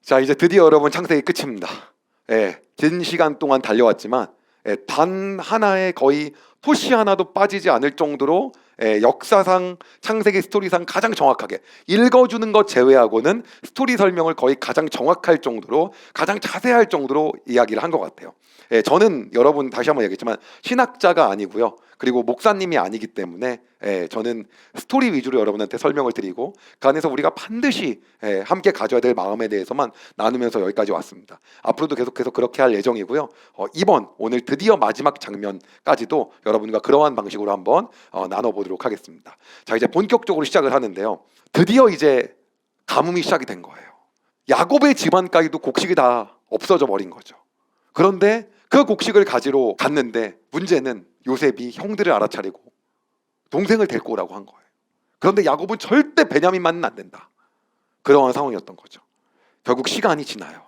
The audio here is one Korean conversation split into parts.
자, 이제 드디어 여러분 창세기 끝입니다. 긴 시간 동안 달려왔지만 단 하나의 거의 토시 하나도 빠지지 않을 정도로 역사상 창세기 스토리상 가장 정확하게 읽어주는 것 제외하고는 스토리 설명을 거의 가장 정확할 정도로 가장 자세할 정도로 이야기를 한 것 같아요. 저는 여러분 다시 한번 얘기했지만 신학자가 아니고요. 그리고 목사님이 아니기 때문에 저는 스토리 위주로 여러분한테 설명을 드리고 그 안에서 우리가 반드시 함께 가져야 될 마음에 대해서만 나누면서 여기까지 왔습니다. 앞으로도 계속해서 그렇게 할 예정이고요. 오늘 드디어 마지막 장면까지도 여러분과 그러한 방식으로 한번 나눠보도록 하겠습니다. 자, 이제 본격적으로 시작을 하는데요. 드디어 이제 가뭄이 시작이 된 거예요. 야곱의 집안까지도 곡식이 다 없어져 버린 거죠. 그런데 그 곡식을 가지러 갔는데 문제는 요셉이 형들을 알아차리고 동생을 데리고 오라고 한 거예요. 그런데 야곱은 절대 베냐민만은 안 된다. 그러한 상황이었던 거죠. 결국 시간이 지나요.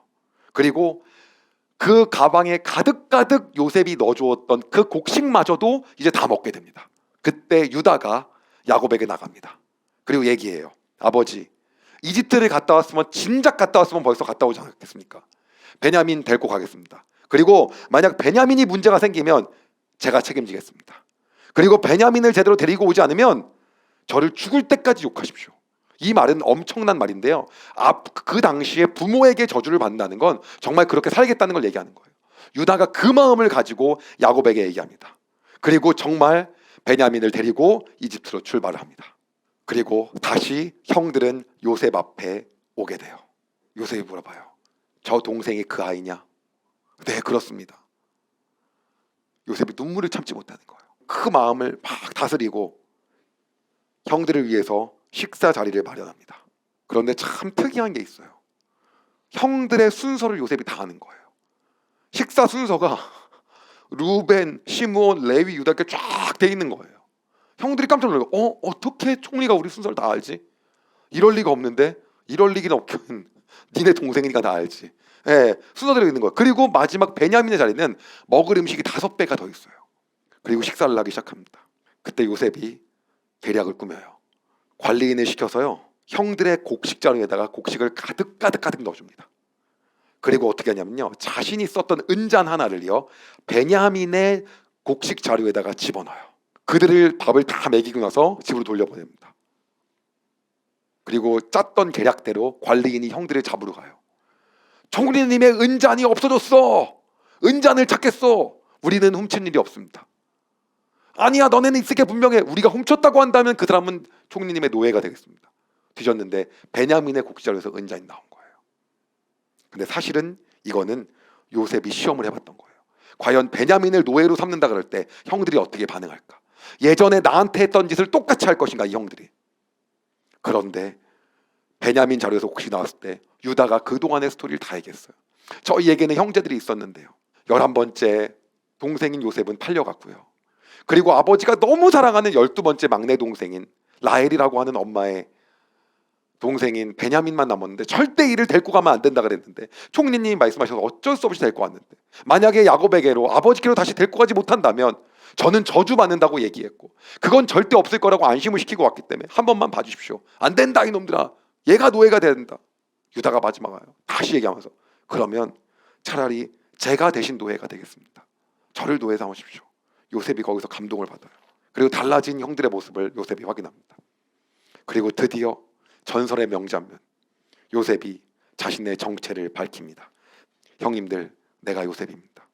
그리고 그 가방에 가득가득 요셉이 넣어주었던 그 곡식마저도 이제 다 먹게 됩니다. 그때 유다가 야곱에게 나갑니다. 그리고 얘기해요. 아버지, 이집트를 갔다 왔으면 진작 갔다 왔으면 벌써 갔다 오지 않았겠습니까? 베냐민 데리고 가겠습니다. 그리고 만약 베냐민이 문제가 생기면 제가 책임지겠습니다. 그리고 베냐민을 제대로 데리고 오지 않으면 저를 죽을 때까지 욕하십시오. 이 말은 엄청난 말인데요. 그 당시에 부모에게 저주를 받는다는 건 정말 그렇게 살겠다는 걸 얘기하는 거예요. 유다가 그 마음을 가지고 야곱에게 얘기합니다. 그리고 정말 베냐민을 데리고 이집트로 출발을 합니다. 그리고 다시 형들은 요셉 앞에 오게 돼요. 요셉이 물어봐요. 저 동생이 그 아이냐? 네, 그렇습니다. 요셉이 눈물을 참지 못하는 거예요. 그 마음을 막 다스리고 형들을 위해서 식사 자리를 마련합니다. 그런데 참 특이한 게 있어요. 형들의 순서를 요셉이 다 아는 거예요. 식사 순서가 루벤, 시므온, 레위, 유다 이렇게 쫙 돼 있는 거예요. 형들이 깜짝 놀라요. 어떻게 총리가 우리 순서를 다 알지? 이럴 리가 없는데, 이럴 리긴 없긴 니네 동생이니까 다 알지. 순서대로 있는 거예요. 그리고 마지막 베냐민의 자리는 먹을 음식이 5배가 더 있어요. 그리고 식사를 하기 시작합니다. 그때 요셉이 계략을 꾸며요. 관리인을 시켜서요, 형들의 곡식 자루에다가 곡식을 가득 넣어줍니다. 그리고 어떻게 하냐면요, 자신이 썼던 은잔 하나를요 베냐민의 곡식 자루에다가 집어넣어요. 그들을 밥을 다 먹이고 나서 집으로 돌려보냅니다. 그리고 짰던 계략대로 관리인이 형들을 잡으러 가요. 총리님의 은잔이 없어졌어. 은잔을 찾겠어. 우리는 훔친 일이 없습니다. 아니야, 너네는 있을 게 분명해. 우리가 훔쳤다고 한다면 그 사람은 총리님의 노예가 되겠습니다. 뒤졌는데 베냐민의 곡식자루에서 은잔이 나온 거예요. 근데 사실은 이거는 요셉이 시험을 해봤던 거예요. 과연 베냐민을 노예로 삼는다 그럴 때 형들이 어떻게 반응할까? 예전에 나한테 했던 짓을 똑같이 할 것인가, 이 형들이. 그런데 베냐민 자루에서 곡식이 나왔을 때 유다가 그동안의 스토리를 다 얘기했어요. 저희에게는 형제들이 있었는데요, 11번째 동생인 요셉은 팔려갔고요. 그리고 아버지가 너무 사랑하는 12번째 막내 동생인 라헬이라고 하는 엄마의 동생인 베냐민만 남았는데 절대 이를 데리고 가면 안 된다 그랬는데 총리님이 말씀하셔서 어쩔 수 없이 데리고 왔는데, 만약에 야곱에게로 아버지께로 다시 데리고 가지 못한다면 저는 저주받는다고 얘기했고 그건 절대 없을 거라고 안심을 시키고 왔기 때문에 한 번만 봐주십시오. 안 된다 이놈들아, 얘가 노예가 돼야 된다. 유다가 마지막에 다시 얘기하면서 그러면 차라리 제가 대신 노예가 되겠습니다. 저를 노예 삼으십시오. 요셉이 거기서 감동을 받아요. 그리고 달라진 형들의 모습을 요셉이 확인합니다. 그리고 드디어 전설의 명장면, 요셉이 자신의 정체를 밝힙니다. 형님들, 내가 요셉입니다.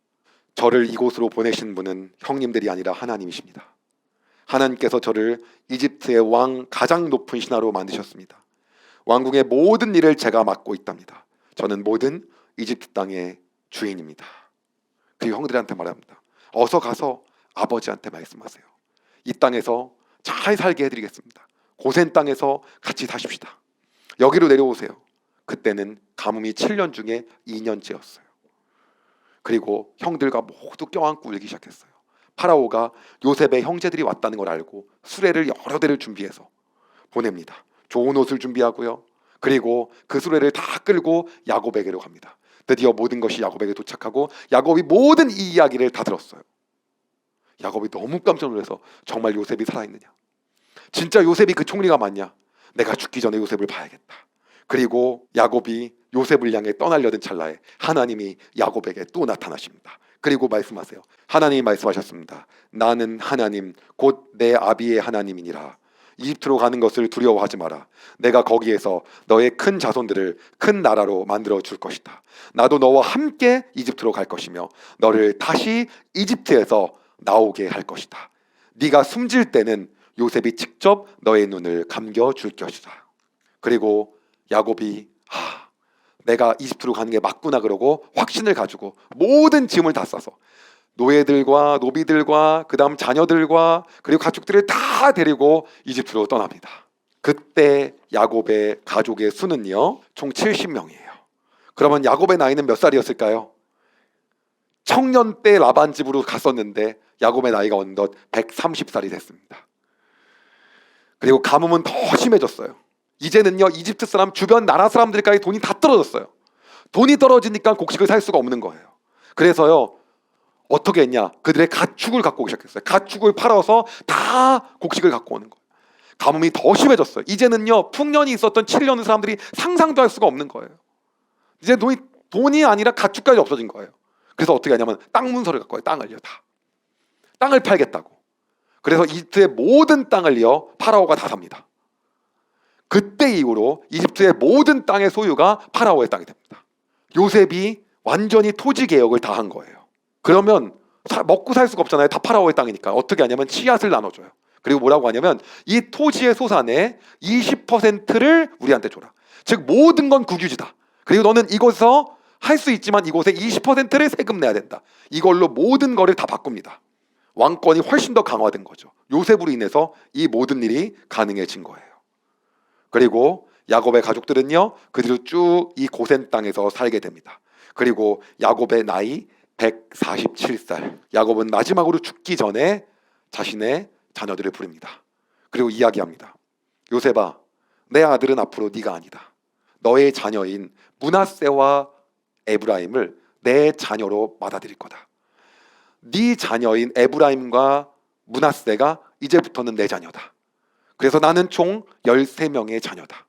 저를 이곳으로 보내신 분은 형님들이 아니라 하나님이십니다. 하나님께서 저를 이집트의 왕 가장 높은 신하로 만드셨습니다. 왕궁의 모든 일을 제가 맡고 있답니다. 저는 모든 이집트 땅의 주인입니다. 그리고 형들한테 말합니다. 어서 가서 아버지한테 말씀하세요. 이 땅에서 잘 살게 해드리겠습니다. 고센 땅에서 같이 사십시다. 여기로 내려오세요. 그때는 가뭄이 7년 중에 2년째였어요. 그리고 형들과 모두 껴안고 울기 시작했어요. 파라오가 요셉의 형제들이 왔다는 걸 알고 수레를 여러 대를 준비해서 보냅니다. 좋은 옷을 준비하고요. 그리고 그 수레를 다 끌고 야곱에게로 갑니다. 드디어 모든 것이 야곱에게 도착하고 야곱이 모든 이 이야기를 다 들었어요. 야곱이 너무 깜짝 놀라서 정말 요셉이 살아있느냐, 진짜 요셉이 그 총리가 맞냐, 내가 죽기 전에 요셉을 봐야겠다. 그리고 야곱이 요셉을 향해 떠나려던 찰나에 하나님이 야곱에게 또 나타나십니다. 그리고 말씀하세요. 하나님이 말씀하셨습니다. 나는 하나님 곧 내 아비의 하나님이니라. 이집트로 가는 것을 두려워하지 마라. 내가 거기에서 너의 큰 자손들을 큰 나라로 만들어 줄 것이다. 나도 너와 함께 이집트로 갈 것이며 너를 다시 이집트에서 나오게 할 것이다. 네가 숨질 때는 요셉이 직접 너의 눈을 감겨줄 것이다. 그리고 야곱이 내가 이집트로 가는 게 맞구나 그러고 확신을 가지고 모든 짐을 다 싸서 노예들과 노비들과 그 다음 자녀들과 그리고 가축들을 다 데리고 이집트로 떠납니다. 그때 야곱의 가족의 수는요 총 70명이에요. 그러면 야곱의 나이는 몇 살이었을까요? 청년 때 라반 집으로 갔었는데 야곱의 나이가 어느덧 130살이 됐습니다. 그리고 가뭄은 더 심해졌어요. 이제는요 이집트 사람 주변 나라 사람들까지 돈이 다 떨어졌어요. 돈이 떨어지니까 곡식을 살 수가 없는 거예요. 그래서요 어떻게 했냐, 그들의 가축을 갖고 오기 시작했어요. 가축을 팔아서 다 곡식을 갖고 오는 거예요. 가뭄이 더 심해졌어요. 이제는요 풍년이 있었던 7년은 사람들이 상상도 할 수가 없는 거예요. 이제 돈이 아니라 가축까지 없어진 거예요. 그래서 어떻게 하냐면 땅 문서를 갖고 와요. 땅을요 다. 땅을 팔겠다고. 그래서 이집트의 모든 땅을요 파라오가 다 삽니다. 그때 이후로 이집트의 모든 땅의 소유가 파라오의 땅이 됩니다. 요셉이 완전히 토지 개혁을 다 한 거예요. 그러면 먹고 살 수가 없잖아요. 다 파라오의 땅이니까. 어떻게 하냐면 씨앗을 나눠줘요. 그리고 뭐라고 하냐면 이 토지의 소산의 20%를 우리한테 줘라. 즉 모든 건 국유지다. 그리고 너는 이곳에서 할 수 있지만 이곳에 20%를 세금 내야 된다. 이걸로 모든 거를 다 바꿉니다. 왕권이 훨씬 더 강화된 거죠. 요셉으로 인해서 이 모든 일이 가능해진 거예요. 그리고 야곱의 가족들은요 그대로 쭉 이 고센 땅에서 살게 됩니다. 그리고 야곱의 나이 147살. 야곱은 마지막으로 죽기 전에 자신의 자녀들을 부릅니다. 그리고 이야기합니다. 요셉아, 내 아들은 앞으로 네가 아니다. 너의 자녀인 므낫세와 에브라임을 내 자녀로 받아들일 거다. 네 자녀인 에브라임과 므낫세가 이제부터는 내 자녀다. 그래서 나는 총 13명의 자녀다.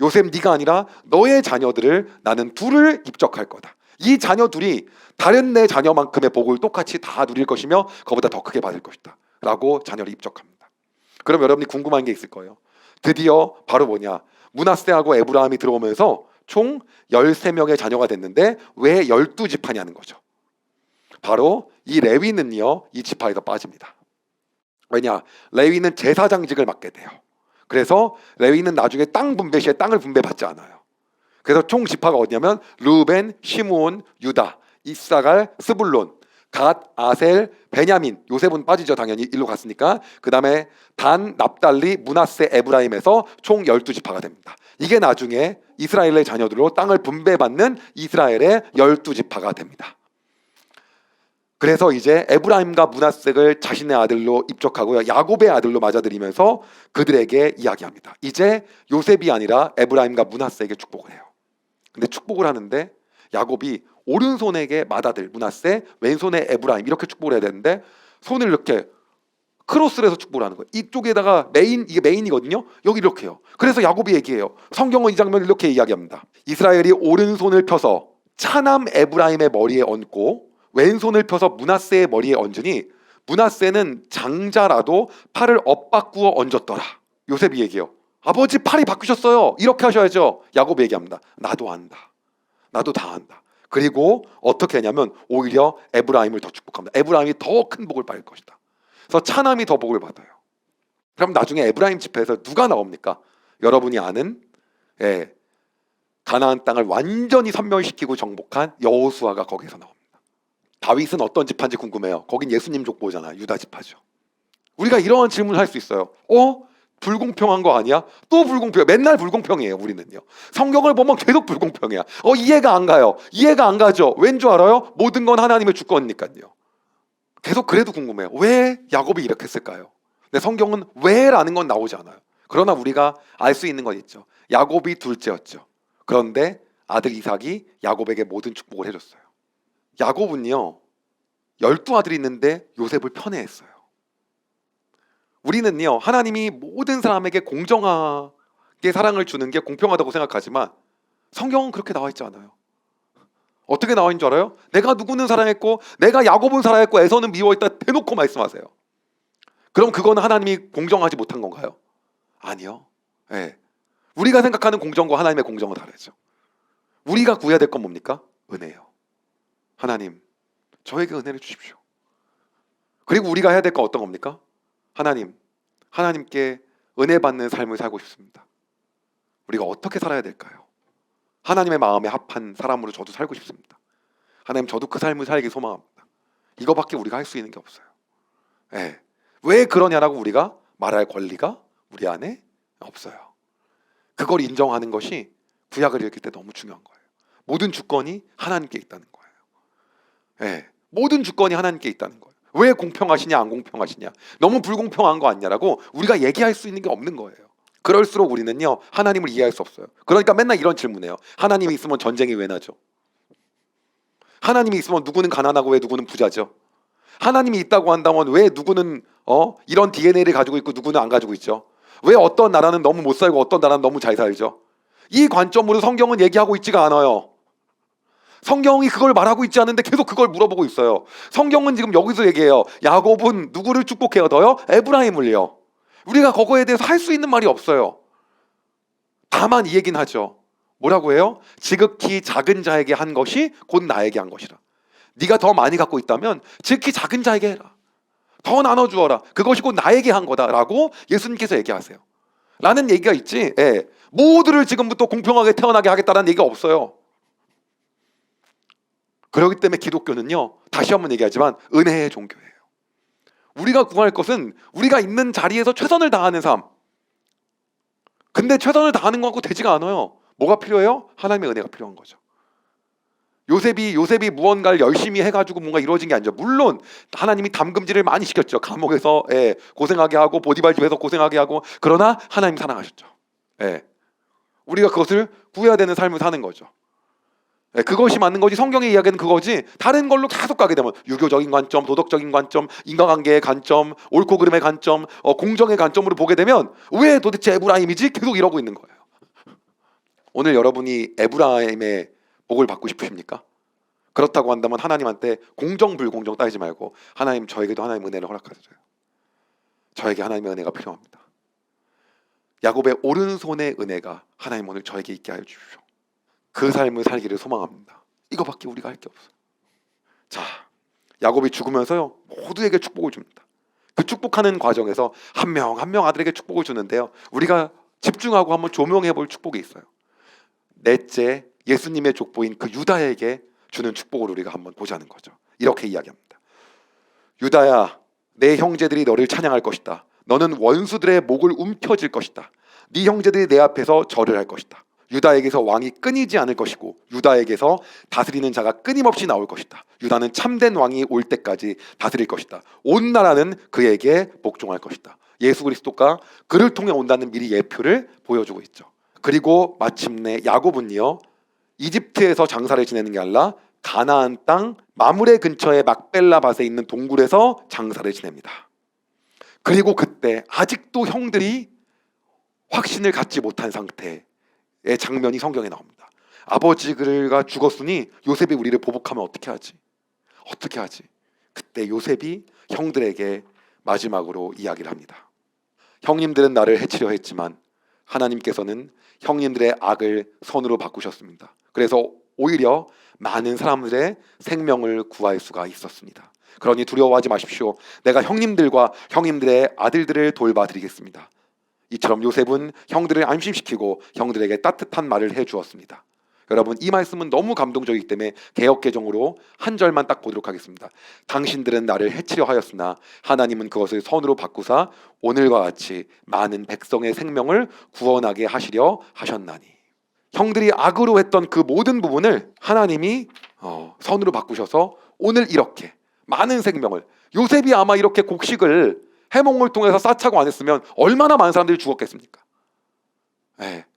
요셉 네가 아니라 너의 자녀들을 나는 둘을 입적할 거다. 이 자녀 둘이 다른 내 자녀만큼의 복을 똑같이 다 누릴 것이며 그보다 더 크게 받을 것이다 라고 자녀를 입적합니다. 그럼 여러분이 궁금한 게 있을 거예요. 드디어 바로 뭐냐, 므낫세하고 에브라임이 들어오면서 총 13명의 자녀가 됐는데 왜 12지파냐는 거죠. 바로 이 레위는요 이 지파에서 빠집니다. 왜냐, 레위는 제사장직을 맡게 돼요. 그래서 레위는 나중에 땅 분배 시에 땅을 분배받지 않아요. 그래서 총 지파가 어디냐면 르우벤, 시므온, 유다, 이사갈, 스불론, 갓, 아셀, 베냐민. 요셉은 빠지죠. 당연히 일로 갔으니까. 그 다음에 단, 납달리, 므낫세, 에브라임에서 총 12지파가 됩니다. 이게 나중에 이스라엘의 자녀들로 땅을 분배받는 이스라엘의 12지파가 됩니다. 그래서 이제 에브라임과 므낫세를 자신의 아들로 입적하고요, 야곱의 아들로 맞아들이면서 그들에게 이야기합니다. 이제 요셉이 아니라 에브라임과 므낫세에게 축복을 해요. 근데 축복을 하는데 야곱이 오른손에게 맏아들 므낫세, 왼손에 에브라임 이렇게 축복을 해야 되는데 손을 이렇게 크로스를 해서 축복을 하는 거예요. 이쪽에다가 이게 메인이거든요. 여기 이렇게 해요. 그래서 야곱이 얘기해요. 성경은 이 장면을 이렇게 이야기합니다. 이스라엘이 오른손을 펴서 차남 에브라임의 머리에 얹고 왼손을 펴서 므낫세의 머리에 얹으니 므낫세는 장자라도 팔을 엇바꾸어 얹었더라. 요셉이 얘기해요. 아버지 팔이 바꾸셨어요. 이렇게 하셔야죠. 야곱이 얘기합니다. 나도 안다. 나도 다 안다. 그리고 어떻게 하냐면 오히려 에브라임을 더 축복합니다. 에브라임이 더 큰 복을 받을 것이다. 그래서 차남이 더 복을 받아요. 그럼 나중에 에브라임 집회에서 누가 나옵니까? 여러분이 아는 가나안 땅을 완전히 선멸시키고 정복한 여호수아가 거기서 나옵니다. 다윗은 어떤 지파인지 궁금해요. 거긴 예수님 족보잖아요. 유다 지파죠. 우리가 이런 질문을 할 수 있어요. 불공평한 거 아니야? 또 불공평해. 맨날 불공평해요. 우리는요. 성경을 보면 계속 불공평해요. 이해가 안 가요. 이해가 안 가죠. 왠 줄 알아요? 모든 건 하나님의 주권이니까요. 계속 그래도 궁금해요. 왜 야곱이 이렇게 했을까요? 근데 성경은 왜라는 건 나오지 않아요. 그러나 우리가 알 수 있는 건 있죠. 야곱이 둘째였죠. 그런데 아들 이삭이 야곱에게 모든 축복을 해줬어요. 야곱은요 12아들이 있는데 요셉을 편애했어요. 우리는요 하나님이 모든 사람에게 공정하게 형제에게 사랑을 주는 게 공평하다고 생각하지만 성경은 그렇게 나와 있지 않아요. 어떻게 나와 있는 줄 알아요? 내가 누구는 사랑했고 내가 야곱은 사랑했고 에서는 미워했다 대놓고 말씀하세요. 그럼 그건 하나님이 공정하지 못한 건가요? 아니요. 예. 우리가 생각하는 공정과 하나님의 공정은 다르죠. 우리가 구해야 될 건 뭡니까? 은혜예요. 하나님, 저에게 은혜를 주십시오. 그리고 우리가 해야 될 건 어떤 겁니까? 하나님, 하나님께 은혜 받는 삶을 살고 싶습니다. 우리가 어떻게 살아야 될까요? 하나님의 마음에 합한 사람으로 저도 살고 싶습니다. 하나님, 저도 그 삶을 살기 소망합니다. 이거밖에 우리가 할 수 있는 게 없어요. 예. 왜 그러냐라고 우리가 말할 권리가 우리 안에 없어요. 그걸 인정하는 것이 구약을 읽을 때 너무 중요한 거예요. 모든 주권이 하나님께 있다는 거예요. 예. 모든 주권이 하나님께 있다는 거예요. 왜 공평하시냐 안 공평하시냐, 너무 불공평한 거 아니냐라고 우리가 얘기할 수 있는 게 없는 거예요. 그럴수록 우리는요 하나님을 이해할 수 없어요. 그러니까 맨날 이런 질문해요. 하나님이 있으면 전쟁이 왜 나죠? 하나님이 있으면 누구는 가난하고 왜 누구는 부자죠? 하나님이 있다고 한다면 왜 누구는 이런 DNA를 가지고 있고 누구는 안 가지고 있죠? 왜 어떤 나라는 너무 못 살고 어떤 나라는 너무 잘 살죠? 이 관점으로 성경은 얘기하고 있지가 않아요. 성경이 그걸 말하고 있지 않은데 계속 그걸 물어보고 있어요. 성경은 지금 여기서 얘기해요. 야곱은 누구를 축복해요? 더요? 에브라임을요. 우리가 그거에 대해서 할 수 있는 말이 없어요. 다만 이 얘기는 하죠. 뭐라고 해요? 지극히 작은 자에게 한 것이 곧 나에게 한 것이라. 네가 더 많이 갖고 있다면 지극히 작은 자에게 해라. 더 나눠주어라. 그것이 곧 나에게 한 거다라고 예수님께서 얘기하세요. 라는 얘기가 있지. 예. 모두를 지금부터 공평하게 태어나게 하겠다는 얘기가 없어요. 그렇기 때문에 기독교는요, 다시 한번 얘기하지만 은혜의 종교예요. 우리가 구할 것은 우리가 있는 자리에서 최선을 다하는 삶. 근데 최선을 다하는 것 같고 되지가 않아요. 뭐가 필요해요? 하나님의 은혜가 필요한 거죠. 요셉이 무언가를 열심히 해가지고 뭔가 이루어진 게 아니죠. 물론 하나님이 담금질을 많이 시켰죠. 감옥에서 고생하게 하고 보디발 집에서 고생하게 하고. 그러나 하나님 사랑하셨죠. 우리가 그것을 구해야 되는 삶을 사는 거죠. 그것이 맞는 거지. 성경의 이야기는 그거지. 다른 걸로 계속 가게 되면 유교적인 관점, 도덕적인 관점, 인간관계의 관점, 옳고 그름의 관점, 공정의 관점으로 보게 되면 왜 도대체 에브라임이지? 계속 이러고 있는 거예요. 오늘 여러분이 에브라임의 복을 받고 싶으십니까? 그렇다고 한다면 하나님한테 공정 불공정 따지지 말고 하나님, 저에게도 하나님의 은혜를 허락하세요. 저에게 하나님의 은혜가 필요합니다. 야곱의 오른손의 은혜가 하나님 오늘 저에게 있게 하여 주십시오. 그 삶을 살기를 소망합니다. 이거밖에 우리가 할 게 없어요. 자, 야곱이 죽으면서요 모두에게 축복을 줍니다. 그 축복하는 과정에서 한 명 한 명 아들에게 축복을 주는데요, 우리가 집중하고 한번 조명해 볼 축복이 있어요. 넷째, 예수님의 족보인 그 유다에게 주는 축복을 우리가 한번 보자는 거죠. 이렇게 이야기합니다. 유다야, 내 형제들이 너를 찬양할 것이다. 너는 원수들의 목을 움켜쥘 것이다. 네 형제들이 내 앞에서 절을 할 것이다. 유다에게서 왕이 끊이지 않을 것이고 유다에게서 다스리는 자가 끊임없이 나올 것이다. 유다는 참된 왕이 올 때까지 다스릴 것이다. 온 나라는 그에게 복종할 것이다. 예수 그리스도가 그를 통해 온다는 미리 예표를 보여주고 있죠. 그리고 마침내 야곱은요, 이집트에서 장사를 지내는 게 아니라 가나안 땅 마므레 근처의 막벨라 밭에 있는 동굴에서 장사를 지냅니다. 그리고 그때 아직도 형들이 확신을 갖지 못한 상태의 장면이 성경에 나옵니다. 아버지가 죽었으니 요셉이 우리를 보복하면 어떻게 하지? 어떻게 하지? 그때 요셉이 형들에게 마지막으로 이야기를 합니다. 형님들은 나를 해치려 했지만 하나님께서는 형님들의 악을 선으로 바꾸셨습니다. 그래서 오히려 많은 사람들의 생명을 구할 수가 있었습니다. 그러니 두려워하지 마십시오. 내가 형님들과 형님들의 아들들을 돌봐드리겠습니다. 이처럼 요셉은 형들을 안심시키고 형들에게 따뜻한 말을 해주었습니다. 여러분, 이 말씀은 너무 감동적이기 때문에 개역개정으로 한 절만 딱 보도록 하겠습니다. 당신들은 나를 해치려 하였으나 하나님은 그것을 선으로 바꾸사 오늘과 같이 많은 백성의 생명을 구원하게 하시려 하셨나니. 형들이 악으로 했던 그 모든 부분을 하나님이 선으로 바꾸셔서 오늘 이렇게 많은 생명을, 요셉이 아마 이렇게 곡식을 해몽을 통해서 쌓자고 안 했으면 얼마나 많은 사람들이 죽었겠습니까?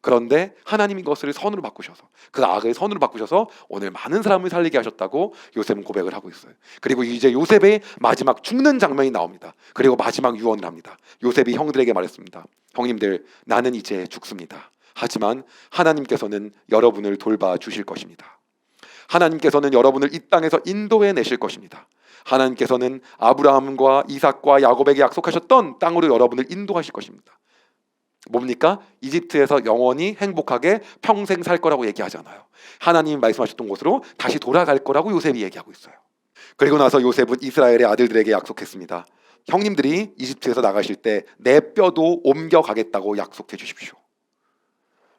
그런데 하나님이 그것을 선으로 바꾸셔서, 그 악을 선으로 바꾸셔서 오늘 많은 사람을 살리게 하셨다고 요셉은 고백을 하고 있어요. 그리고 이제 요셉의 마지막 죽는 장면이 나옵니다. 그리고 마지막 유언을 합니다. 요셉이 형들에게 말했습니다. 형님들, 나는 이제 죽습니다. 하지만 하나님께서는 여러분을 돌봐주실 것입니다. 하나님께서는 여러분을 이 땅에서 인도해 내실 것입니다. 하나님께서는 아브라함과 이삭과 야곱에게 약속하셨던 땅으로 여러분을 인도하실 것입니다. 뭡니까? 이집트에서 영원히 행복하게 평생 살 거라고 얘기하잖아요. 하나님이 말씀하셨던 곳으로 다시 돌아갈 거라고 요셉이 얘기하고 있어요. 그리고 나서 요셉은 이스라엘의 아들들에게 약속했습니다. 형님들이 이집트에서 나가실 때 내 뼈도 옮겨가겠다고 약속해 주십시오.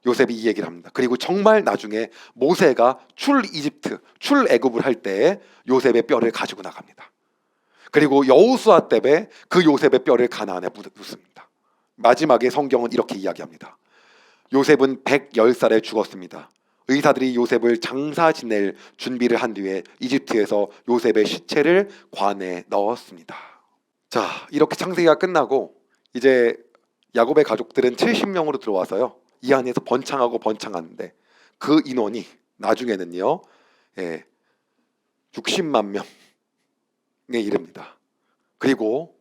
요셉이 이 얘기를 합니다. 그리고 정말 나중에 모세가 출애굽을 할 때 요셉의 뼈를 가지고 나갑니다. 그리고 여호수아 때에 그 요셉의 뼈를 가나안에 묻습니다. 마지막에 성경은 이렇게 이야기합니다. 요셉은 110살에 죽었습니다. 의사들이 요셉을 장사 지낼 준비를 한 뒤에 이집트에서 요셉의 시체를 관에 넣었습니다. 자, 이렇게 창세기가 끝나고 이제 야곱의 가족들은 70명으로 들어와서요, 이 안에서 번창하고 번창하는데 그 인원이 나중에는요 60만 명에 이릅니다. 그리고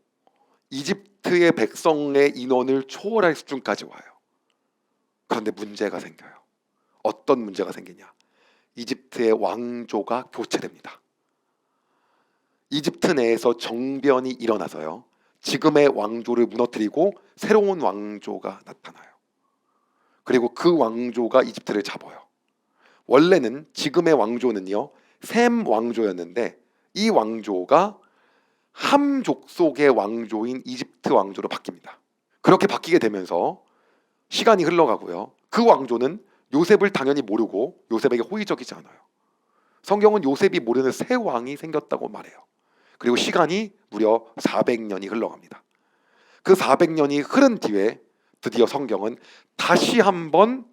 이집트의 백성의 인원을 초월할 수준까지 와요. 그런데 문제가 생겨요. 어떤 문제가 생기냐? 이집트의 왕조가 교체됩니다. 이집트 내에서 정변이 일어나서요, 지금의 왕조를 무너뜨리고 새로운 왕조가 나타나요. 그리고 그 왕조가 이집트를 잡아요. 원래는 지금의 왕조는요 셈 왕조였는데 이 왕조가 함 족속의 왕조인 이집트 왕조로 바뀝니다. 그렇게 바뀌게 되면서 시간이 흘러가고요, 그 왕조는 요셉을 당연히 모르고 요셉에게 호의적이지 않아요. 성경은 요셉이 모르는 새 왕이 생겼다고 말해요. 그리고 시간이 무려 400년이 흘러갑니다. 그 400년이 흐른 뒤에 드디어 성경은 다시 한번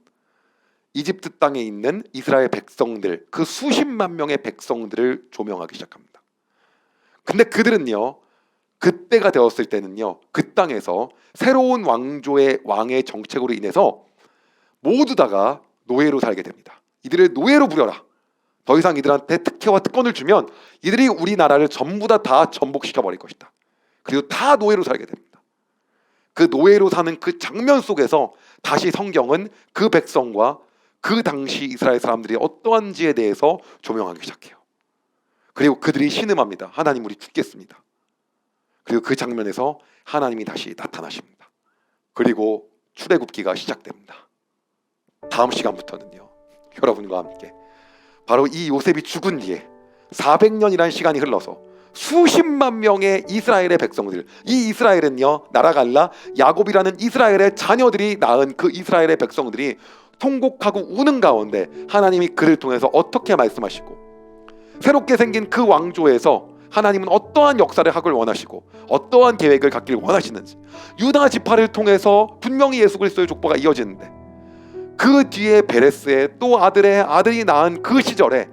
이집트 땅에 있는 이스라엘 백성들, 그 수십만 명의 백성들을 조명하기 시작합니다. 근데 그들은요, 그때가 되었을 때는요, 그 땅에서 새로운 왕의 정책으로 인해서 모두 다가 노예로 살게 됩니다. 이들을 노예로 부려라. 더 이상 이들한테 특혜와 특권을 주면 이들이 우리나라를 전부 다 전복시켜 버릴 것이다. 그리고 다 노예로 살게 됩니다. 그 노예로 사는 그 장면 속에서 다시 성경은 그 백성과 그 당시 이스라엘 사람들이 어떠한지에 대해서 조명하기 시작해요. 그리고 그들이 신음합니다. 하나님, 우리 죽겠습니다. 그리고 그 장면에서 하나님이 다시 나타나십니다. 그리고 출애굽기가 시작됩니다. 다음 시간부터는요, 여러분과 함께 바로 이 요셉이 죽은 뒤에 400년이라는 시간이 흘러서 수십만 명의 이스라엘의 백성들, 이 이스라엘은요 나라갈라 야곱이라는 이스라엘의 자녀들이 낳은 그 이스라엘의 백성들이 통곡하고 우는 가운데 하나님이 그를 통해서 어떻게 말씀하시고 새롭게 생긴 그 왕조에서 하나님은 어떠한 역사를 하길 원하시고 어떠한 계획을 갖길 원하시는지, 유다 지파를 통해서 분명히 예수 그리스도의 족보가 이어지는데 그 뒤에 베레스의 또 아들이 낳은 그 시절에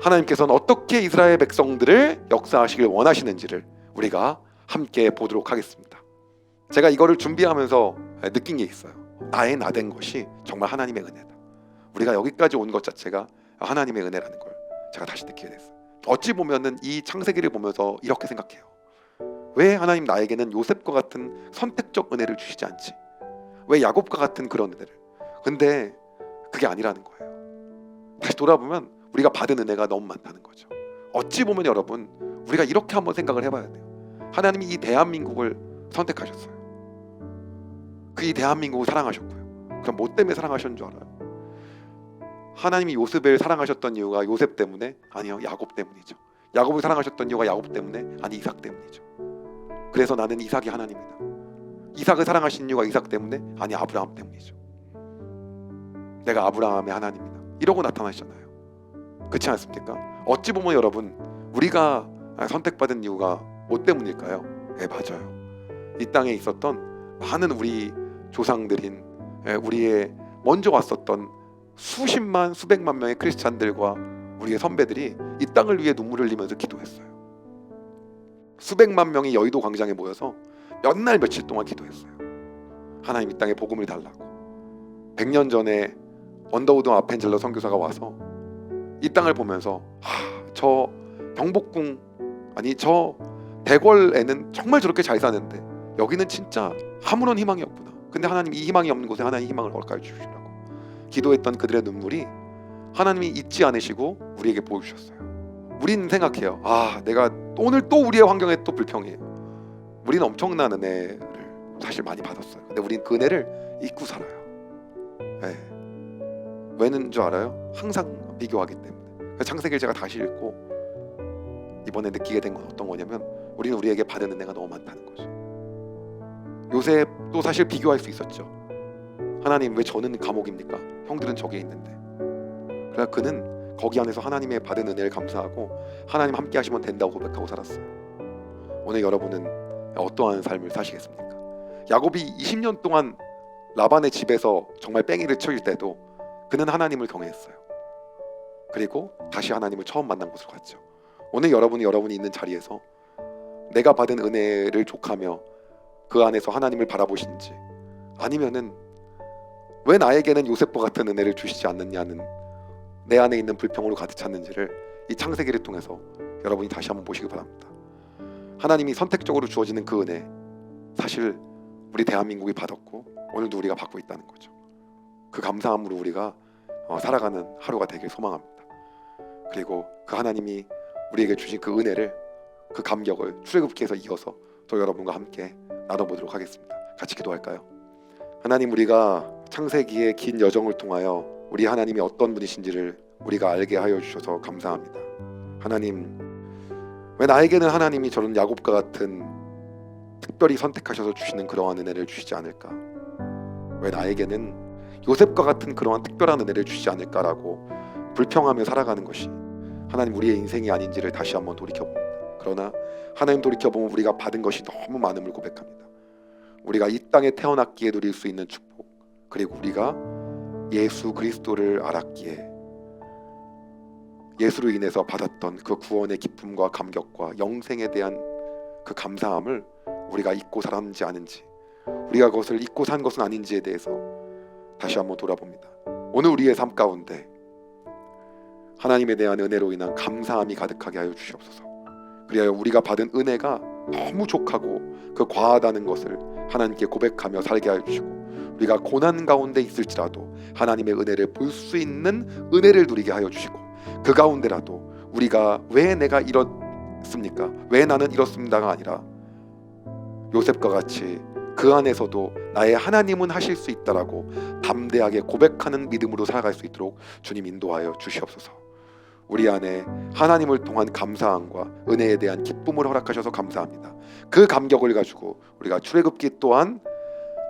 하나님께서는 어떻게 이스라엘 백성들을 역사하시길 원하시는지를 우리가 함께 보도록 하겠습니다. 제가 이거를 준비하면서 느낀 게 있어요. 나의 나된 것이 정말 하나님의 은혜다. 우리가 여기까지 온 것 자체가 하나님의 은혜라는 걸 제가 다시 느끼게 됐어요. 어찌 보면은 이 창세기를 보면서 이렇게 생각해요. 왜 하나님 나에게는 요셉과 같은 선택적 은혜를 주시지 않지? 왜 야곱과 같은 그런 은혜를? 근데 그게 아니라는 거예요. 다시 돌아보면 우리가 받은 은혜가 너무 많다는 거죠. 어찌 보면 여러분, 우리가 이렇게 한번 생각을 해봐야 돼요. 하나님이 이 대한민국을 선택하셨어요. 그 이 대한민국을 사랑하셨고요. 그럼 뭐 때문에 사랑하셨는 줄 알아요? 하나님이 요셉을 사랑하셨던 이유가 요셉 때문에? 아니요, 야곱 때문이죠. 야곱을 사랑하셨던 이유가 야곱 때문에? 아니, 이삭 때문이죠. 그래서 나는 이삭이 하나님이다. 이삭을 사랑하신 이유가 이삭 때문에? 아니, 아브라함 때문이죠. 내가 아브라함의 하나님이다. 이러고 나타나셨잖아요. 그렇지 않습니까? 어찌 보면 여러분, 우리가 선택받은 이유가 뭐 때문일까요? 네, 맞아요. 이 땅에 있었던 많은 우리 조상들인 우리의 먼저 왔었던 수십만 수백만 명의 크리스찬들과 우리의 선배들이 이 땅을 위해 눈물을 흘리면서 기도했어요. 수백만 명이 여의도 광장에 모여서 몇 날 며칠 동안 기도했어요. 하나님, 이 땅에 복음을 달라고. 100년 전에 언더우드 아펜젤러 선교사가 와서 이 땅을 보면서 저 경복궁, 아니 저 대궐에는 정말 저렇게 잘 사는데 여기는 진짜 아무런 희망이 없구나. 근데 하나님 이 희망이 없는 곳에 하나님 희망을 허락하여 주시라고 기도했던 그들의 눈물이 하나님이 잊지 않으시고 우리에게 보여주셨어요. 우리는 생각해요. 내가 오늘 또 우리의 환경에 또 불평해요. 우리는 엄청난 은혜를 사실 많이 받았어요. 근데 우리는 그 은혜를 잊고 살아요. 왜는 줄 알아요? 항상 비교하기 때문에. 창세기를 제가 다시 읽고 이번에 느끼게 된 건 어떤 거냐면 우리는 우리에게 받은 은혜가 너무 많다는 거죠. 요셉도 사실 비교할 수 있었죠. 하나님 왜 저는 감옥입니까? 형들은 저기에 있는데. 그러나 그는 거기 안에서 하나님의 받은 은혜를 감사하고 하나님 함께 하시면 된다고 고백하고 살았어요. 오늘 여러분은 어떠한 삶을 사시겠습니까? 야곱이 20년 동안 라반의 집에서 정말 뺑이를 칠 때도 그는 하나님을 경외했어요. 그리고 다시 하나님을 처음 만난 곳으로 갔죠. 오늘 여러분이 있는 자리에서 내가 받은 은혜를 족하며 그 안에서 하나님을 바라보시는지, 아니면은 왜 나에게는 요셉과 같은 은혜를 주시지 않느냐는 내 안에 있는 불평으로 가득 찼는지를 이 창세기를 통해서 여러분이 다시 한번 보시기 바랍니다. 하나님이 선택적으로 주어지는 그 은혜, 사실 우리 대한민국이 받았고 오늘도 우리가 받고 있다는 거죠. 그 감사함으로 우리가 살아가는 하루가 되길 소망합니다. 그리고 그 하나님이 우리에게 주신 그 은혜를, 그 감격을 출애굽기에서 이어서 또 여러분과 함께 나눠보도록 하겠습니다. 같이 기도할까요? 하나님, 우리가 창세기의 긴 여정을 통하여 우리 하나님이 어떤 분이신지를 우리가 알게 하여 주셔서 감사합니다. 하나님, 왜 나에게는 하나님이 저런 야곱과 같은 특별히 선택하셔서 주시는 그러한 은혜를 주시지 않을까? 왜 나에게는 요셉과 같은 그러한 특별한 은혜를 주시지 않을까라고 불평하며 살아가는 것이 하나님 우리의 인생이 아닌지를 다시 한번 돌이켜봅니다. 그러나 하나님 돌이켜보면 우리가 받은 것이 너무 많음을 고백합니다. 우리가 이 땅에 태어났기에 누릴 수 있는 축복, 그리고 우리가 예수 그리스도를 알았기에 예수로 인해서 받았던 그 구원의 기쁨과 감격과 영생에 대한 그 감사함을 우리가 잊고 살았는지 아닌지, 우리가 그것을 잊고 산 것은 아닌지에 대해서 다시 한번 돌아봅니다. 오늘 우리의 삶 가운데 하나님에 대한 은혜로 인한 감사함이 가득하게 하여 주시옵소서. 그리하여 우리가 받은 은혜가 너무 족하고 그 과하다는 것을 하나님께 고백하며 살게 하여 주시고, 우리가 고난 가운데 있을지라도 하나님의 은혜를 볼 수 있는 은혜를 누리게 하여 주시고, 그 가운데라도 우리가 왜 내가 이렇습니까? 왜 나는 이렇습니다가 아니라 요셉과 같이 그 안에서도 나의 하나님은 하실 수 있다라고 담대하게 고백하는 믿음으로 살아갈 수 있도록 주님 인도하여 주시옵소서. 우리 안에 하나님을 통한 감사함과 은혜에 대한 기쁨을 허락하셔서 감사합니다. 그 감격을 가지고 우리가 출애굽기 또한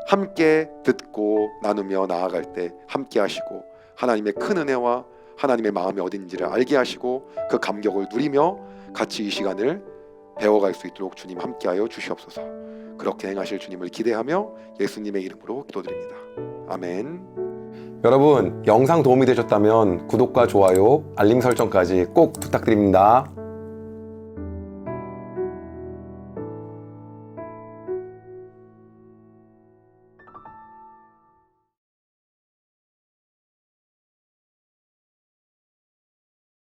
함께 듣고 나누며 나아갈 때 함께 하시고, 하나님의 큰 은혜와 하나님의 마음이 어딘지를 알게 하시고 그 감격을 누리며 같이 이 시간을 배워갈 수 있도록 주님 함께하여 주시옵소서. 그렇게 행하실 주님을 기대하며 예수님의 이름으로 기도드립니다. 아멘. 여러분, 영상 도움이 되셨다면 구독과 좋아요, 알림 설정까지 꼭 부탁드립니다.